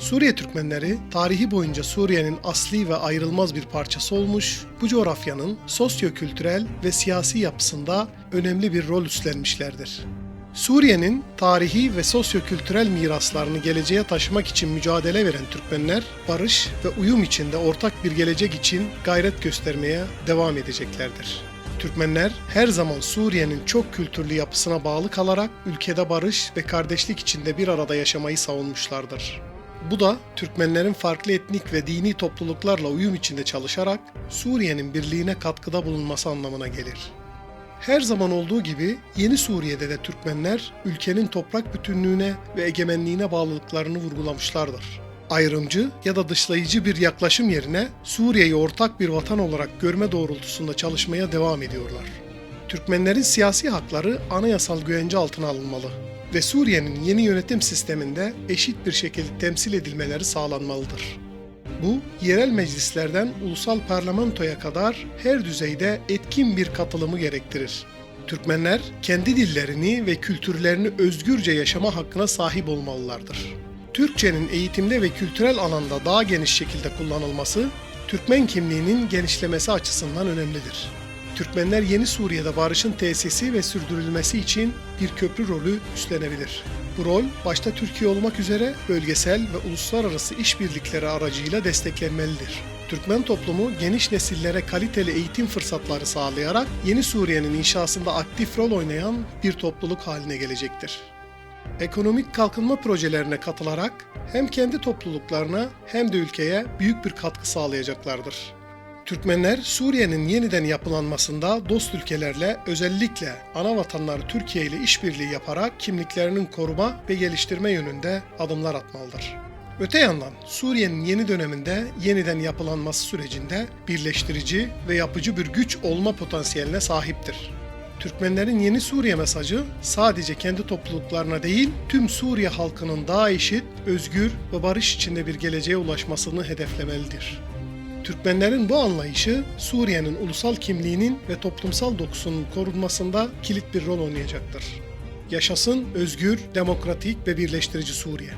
Suriye Türkmenleri tarihi boyunca Suriye'nin asli ve ayrılmaz bir parçası olmuş, bu coğrafyanın sosyo-kültürel ve siyasi yapısında önemli bir rol üstlenmişlerdir. Suriye'nin tarihi ve sosyo-kültürel miraslarını geleceğe taşımak için mücadele veren Türkmenler, barış ve uyum içinde ortak bir gelecek için gayret göstermeye devam edeceklerdir. Türkmenler her zaman Suriye'nin çok kültürlü yapısına bağlı kalarak ülkede barış ve kardeşlik içinde bir arada yaşamayı savunmuşlardır. Bu da Türkmenlerin farklı etnik ve dini topluluklarla uyum içinde çalışarak Suriye'nin birliğine katkıda bulunması anlamına gelir. Her zaman olduğu gibi yeni Suriye'de de Türkmenler ülkenin toprak bütünlüğüne ve egemenliğine bağlılıklarını vurgulamışlardır. Ayrımcı ya da dışlayıcı bir yaklaşım yerine Suriye'yi ortak bir vatan olarak görme doğrultusunda çalışmaya devam ediyorlar. Türkmenlerin siyasi hakları anayasal güvence altına alınmalı ve Suriye'nin yeni yönetim sisteminde eşit bir şekilde temsil edilmeleri sağlanmalıdır. Bu, yerel meclislerden ulusal parlamentoya kadar her düzeyde etkin bir katılımı gerektirir. Türkmenler, kendi dillerini ve kültürlerini özgürce yaşama hakkına sahip olmalılardır. Türkçenin eğitimde ve kültürel alanda daha geniş şekilde kullanılması, Türkmen kimliğinin genişlemesi açısından önemlidir. Türkmenler yeni Suriye'de barışın tesisi ve sürdürülmesi için bir köprü rolü üstlenebilir. Bu rol, başta Türkiye olmak üzere bölgesel ve uluslararası işbirlikleri aracıyla desteklenmelidir. Türkmen toplumu geniş nesillere kaliteli eğitim fırsatları sağlayarak yeni Suriye'nin inşasında aktif rol oynayan bir topluluk haline gelecektir. Ekonomik kalkınma projelerine katılarak hem kendi topluluklarına hem de ülkeye büyük bir katkı sağlayacaklardır. Türkmenler, Suriye'nin yeniden yapılanmasında dost ülkelerle, özellikle ana vatanları Türkiye ile işbirliği yaparak kimliklerinin koruma ve geliştirme yönünde adımlar atmalıdır. Öte yandan Suriye'nin yeni döneminde yeniden yapılanması sürecinde birleştirici ve yapıcı bir güç olma potansiyeline sahiptir. Türkmenlerin yeni Suriye mesajı sadece kendi topluluklarına değil, tüm Suriye halkının daha eşit, özgür ve barış içinde bir geleceğe ulaşmasını hedeflemelidir. Türkmenlerin bu anlayışı Suriye'nin ulusal kimliğinin ve toplumsal dokusunun korunmasında kilit bir rol oynayacaktır. Yaşasın özgür, demokratik ve birleştirici Suriye.